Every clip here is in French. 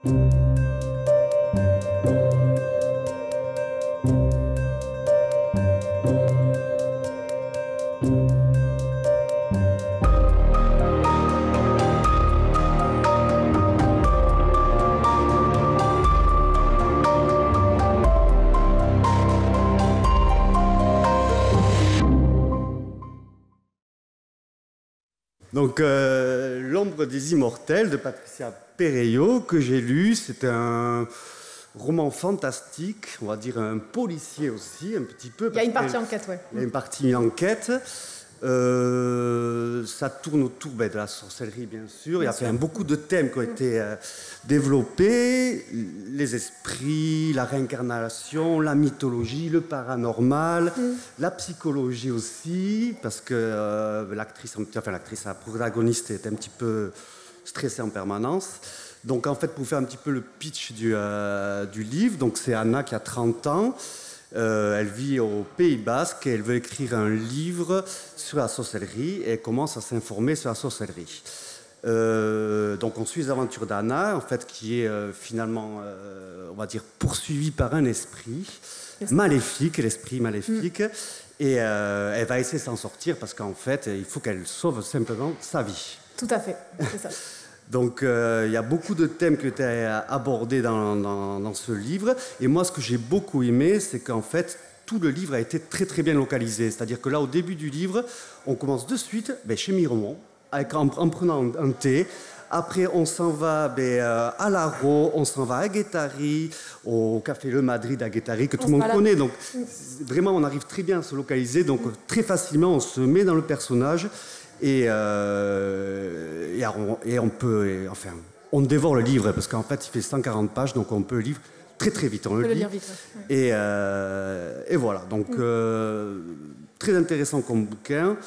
Donc, L'ombre des immortels de Patricia Perello, que j'ai lu, c'est un roman fantastique, on va dire un policier aussi, un petit peu. Il y a une partie enquête, oui. Il y a une partie enquête. Ça tourne autour de la sorcellerie, bien sûr. Il y a beaucoup de thèmes qui ont été développés. Les esprits, la réincarnation, la mythologie, le paranormal, la psychologie aussi, parce que la protagoniste est un petit peu stressée en permanence. Donc, en fait, pour faire un petit peu le pitch du livre, donc c'est Anna qui a 30 ans. Elle vit au Pays Basque et elle veut écrire un livre sur la sorcellerie et elle commence à s'informer sur la sorcellerie. Donc on suit les aventures d'Anna, en fait, qui est finalement, on va dire, poursuivie par un esprit maléfique, l'esprit maléfique, et elle va essayer de s'en sortir parce qu'en fait, il faut qu'elle sauve simplement sa vie. Tout à fait, c'est ça. Donc, il y a beaucoup de thèmes qui ont été abordés dans ce livre. Et moi, ce que j'ai beaucoup aimé, c'est qu'en fait, tout le livre a été très, très bien localisé. C'est-à-dire que là, au début du livre, on commence de suite chez Miremont, en prenant un thé. Après, on s'en va à Laro, on s'en va à Guétari, au Café Le Madrid à Guétari, que tout le monde connaît. Donc, vraiment, on arrive très bien à se localiser. Donc, très facilement, on se met dans le personnage. On dévore le livre parce qu'en fait il fait 140 pages, donc on peut le lire très très vite. On peut le lire vite. Ouais. Et voilà, donc très intéressant comme bouquin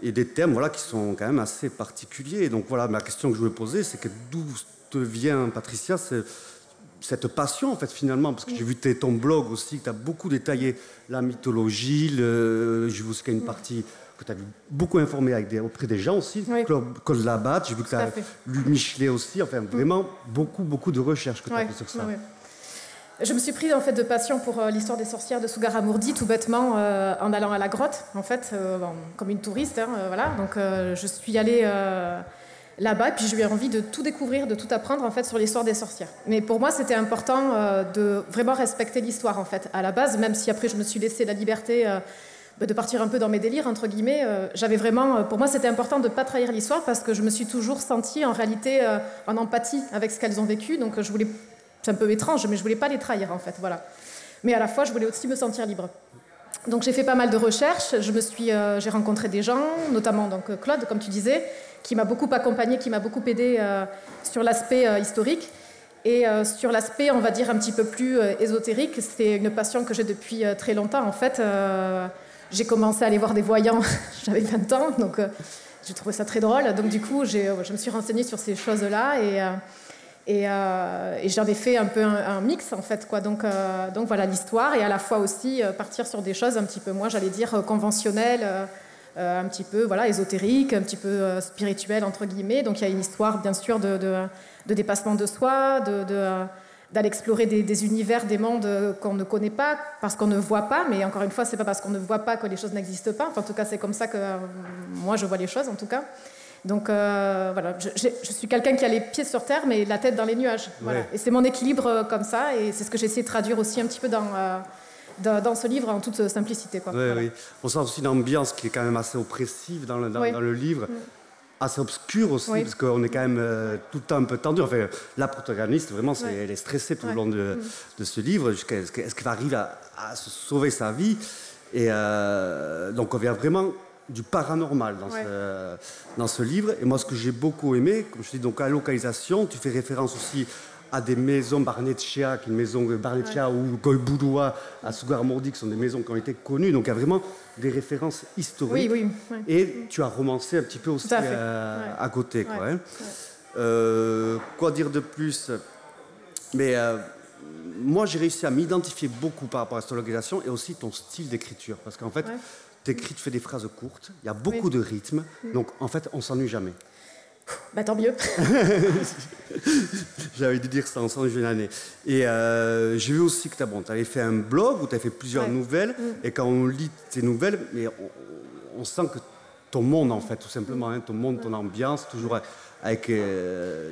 et des thèmes qui sont quand même assez particuliers. Donc voilà, ma question que je voulais poser, c'est que d'où te vient, Patricia, cette passion en fait finalement, parce que j'ai vu ton blog aussi, que tu as beaucoup détaillé la mythologie, j'ai vu qu'il y a une partie que tu as beaucoup informé auprès des gens aussi, Claude Labatte, j'ai vu que tu as lu Michelet aussi, enfin vraiment beaucoup de recherches que tu as fait sur ça. Je me suis prise en fait de passion pour l'histoire des sorcières de Sougaramourdi, tout bêtement en allant à la grotte, en fait, comme une touriste, voilà. Donc je suis allée là-bas, et puis j'ai eu envie de tout découvrir, de tout apprendre en fait sur l'histoire des sorcières. Mais pour moi, c'était important de vraiment respecter l'histoire en fait à la base, même si après je me suis laissé la liberté de partir un peu dans mes délires, entre guillemets. J'avais vraiment, pour moi, c'était important de ne pas trahir l'histoire parce que je me suis toujours sentie, en réalité, en empathie avec ce qu'elles ont vécu. Donc, je voulais, c'est un peu étrange, mais je ne voulais pas les trahir, en fait, voilà. Mais à la fois, je voulais aussi me sentir libre. Donc, j'ai fait pas mal de recherches. J'ai rencontré des gens, notamment donc, Claude, comme tu disais, qui m'a beaucoup accompagnée, qui m'a beaucoup aidée sur l'aspect historique. Et sur l'aspect, on va dire, un petit peu plus ésotérique, c'est une passion que j'ai depuis très longtemps, en fait. J'ai commencé à aller voir des voyants, j'avais 20 ans, donc j'ai trouvé ça très drôle. Donc du coup, je me suis renseignée sur ces choses-là et j'en ai fait un peu un mix, en fait, quoi. Donc voilà l'histoire, et à la fois aussi partir sur des choses un petit peu, moi j'allais dire, conventionnelles, un petit peu ésotériques, un petit peu spirituelles, entre guillemets. Donc il y a une histoire, bien sûr, de dépassement de soi, d'aller explorer des univers, des mondes qu'on ne connaît pas, parce qu'on ne voit pas, mais encore une fois, c'est pas parce qu'on ne voit pas que les choses n'existent pas. Enfin, en tout cas, c'est comme ça que moi, je vois les choses, en tout cas. Donc, voilà, je suis quelqu'un qui a les pieds sur terre, mais la tête dans les nuages. Voilà. Et c'est mon équilibre comme ça, et c'est ce que j'essaie de traduire aussi un petit peu dans ce livre, en toute simplicité, quoi. Voilà. Oui. On sent aussi une ambiance qui est quand même assez oppressive dans le livre. Assez obscur aussi, parce qu'on est quand même tout le temps un peu tendu. Enfin, la protagoniste, vraiment, elle est stressée tout le long de ce livre. Est-ce qu'elle va arriver à se sauver sa vie? Et donc, on vient vraiment du paranormal dans ce livre. Et moi, ce que j'ai beaucoup aimé, comme je dis, donc, à la localisation, tu fais référence aussi à des maisons Barnechea, qui est une maison Barnechea ou Goiboudoua à Sougaramourdi, qui sont des maisons qui ont été connues. Donc, il y a vraiment des références historiques. Et tu as romancé un petit peu aussi à côté. Quoi dire de plus? Mais moi, j'ai réussi à m'identifier beaucoup par rapport à cette localisation et aussi ton style d'écriture. Parce qu'en fait, tu fais des phrases courtes, il y a beaucoup de rythme. Donc, en fait, on ne s'ennuie jamais. Bah, tant mieux. J'avais dû dire ça en jeune année. Et j'ai vu aussi que tu avais fait un blog où tu as fait plusieurs nouvelles. Et quand on lit tes nouvelles, mais on sent que ton monde, en fait, tout simplement, hein, ton monde, ton ambiance, toujours avec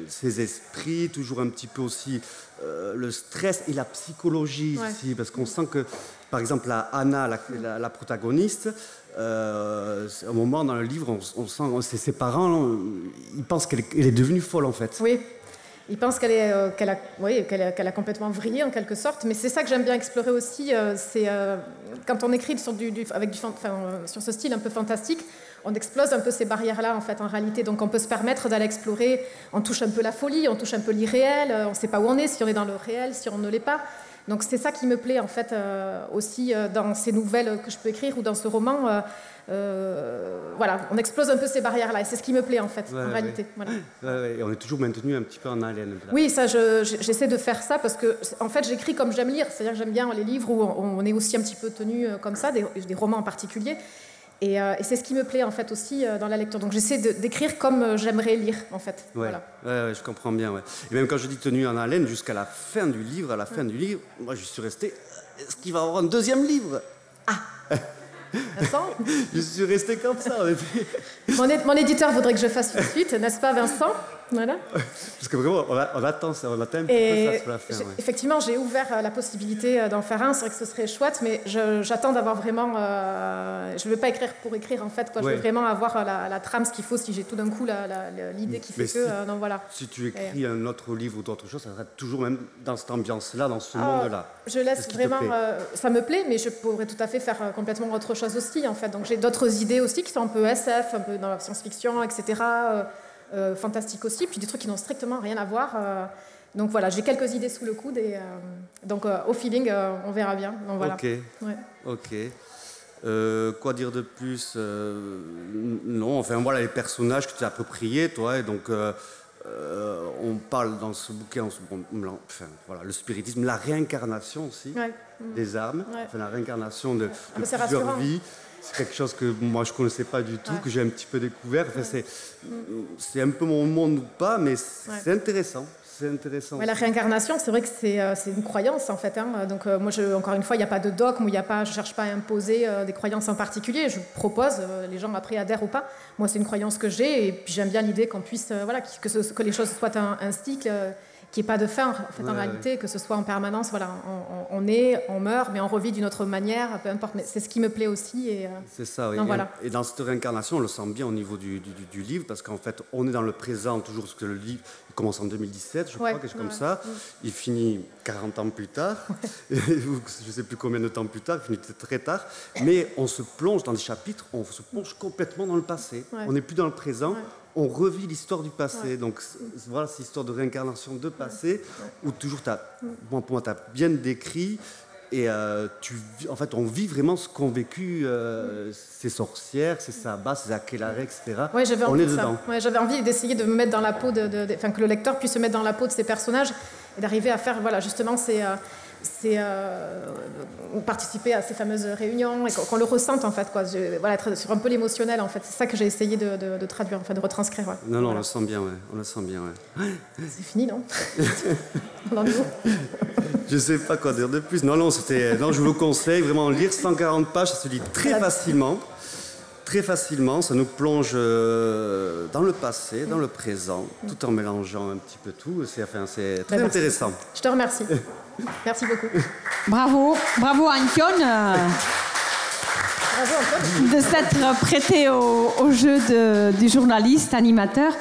ses esprits, toujours un petit peu aussi le stress et la psychologie aussi. Parce qu'on sent que, par exemple, Anna, la protagoniste, à un moment dans le livre, on sent ses parents, ils pensent qu'elle est devenue folle en fait. Oui, ils pensent qu'elle a complètement vrillé en quelque sorte, mais c'est ça que j'aime bien explorer aussi, c'est quand on écrit sur ce style un peu fantastique, on explose un peu ces barrières-là en fait en réalité, donc on peut se permettre d'aller explorer, on touche un peu la folie, on touche un peu l'irréel, on ne sait pas où on est, si on est dans le réel, si on ne l'est pas. Donc c'est ça qui me plaît en fait aussi dans ces nouvelles que je peux écrire ou dans ce roman. Voilà, on explose un peu ces barrières-là et c'est ce qui me plaît en fait en réalité. Voilà. Et on est toujours maintenu un petit peu en haleine. Là. Oui, ça j'essaie de faire ça parce que en fait j'écris comme j'aime lire, c'est-à-dire que j'aime bien les livres où on est aussi un petit peu tenu comme ça, des romans en particulier. Et c'est ce qui me plaît en fait aussi dans la lecture. Donc j'essaie d'écrire comme j'aimerais lire en fait. Ouais. Voilà. Ouais, je comprends bien. Ouais. Et même quand je dis tenue en haleine, jusqu'à la fin du livre, moi je suis resté. Est-ce qu'il va y avoir un deuxième livre? Ah. Vincent? Je suis resté comme ça. Mon éditeur voudrait que je fasse une suite, n'est-ce pas Vincent? Voilà. Parce que vraiment, on attend ça, on attend un petit peu ça sur la fin. Effectivement, j'ai ouvert la possibilité d'en faire un, c'est vrai que ce serait chouette, mais j'attends d'avoir vraiment... je ne veux pas écrire pour écrire, en fait. Quoi. Je veux vraiment avoir la trame, ce qu'il faut, si j'ai tout d'un coup l'idée qui fait que... non, voilà. Si tu écris un autre livre ou d'autres choses, ça sera toujours même dans cette ambiance-là, dans ce monde-là. Je laisse vraiment... ça me plaît, mais je pourrais tout à fait faire complètement autre chose aussi, en fait. Donc j'ai d'autres idées aussi qui sont un peu SF, un peu dans la science-fiction, etc., fantastique aussi, puis des trucs qui n'ont strictement rien à voir. Donc voilà, j'ai quelques idées sous le coude et donc au feeling, on verra bien. Donc, voilà. Ok. Ouais. Ok. Quoi dire de plus? Non, enfin voilà les personnages que tu as appropriés, toi, et donc on parle dans ce bouquin, voilà, le spiritisme, la réincarnation aussi des âmes, enfin, la réincarnation de plusieurs vies. C'est quelque chose que moi je ne connaissais pas du tout, que j'ai un petit peu découvert. Enfin, c'est un peu mon monde ou pas, mais c'est intéressant. C'est intéressant. La réincarnation, c'est vrai que c'est une croyance en fait. Hein. Donc moi, encore une fois, il n'y a pas de dogme, je ne cherche pas à imposer des croyances en particulier. Je propose, les gens après adhèrent ou pas. Moi, c'est une croyance que j'ai et puis j'aime bien l'idée qu'on puisse, que les choses soient un cycle. Qu'il n'y ait pas de fin en, fait, en réalité, que ce soit en permanence, voilà, on naît, on meurt, mais on revit d'une autre manière, peu importe, mais c'est ce qui me plaît aussi. C'est ça, oui. Donc, voilà. Et dans cette réincarnation, on le sent bien au niveau du livre, parce qu'en fait, on est dans le présent, toujours, parce que le livre il commence en 2017, je crois, quelque chose comme ça, il finit 40 ans plus tard, je ne sais plus combien de temps plus tard, il finit très tard, mais on se plonge dans des chapitres, on se plonge complètement dans le passé, on n'est plus dans le présent, on revit l'histoire du passé. Donc voilà, cette histoire de réincarnation de passé, où toujours, pour moi, tu as bien décrit, et en fait, on vit vraiment ce qu'ont vécu ces sorcières, ces sabbats, ces aquelarres, etc. Ouais, on est dedans. Ouais, j'avais envie d'essayer de me mettre dans la peau, que le lecteur puisse se mettre dans la peau de ces personnages, et d'arriver à faire, voilà, justement, participer à ces fameuses réunions et qu'on le ressente en fait, quoi. Voilà, être sur un peu l'émotionnel en fait, c'est ça que j'ai essayé de traduire, enfin, de retranscrire. Ouais. Non, voilà. On le sent bien, on le sent bien. C'est fini, non? Je sais pas quoi dire de plus. Non, je vous le conseille vraiment, lire 140 pages, ça se lit très facilement. Très facilement, ça nous plonge dans le passé, dans le présent, tout en mélangeant un petit peu tout. C'est très intéressant. Je te remercie. Merci beaucoup. Bravo Antion. De s'être prêté au jeu du journaliste animateur.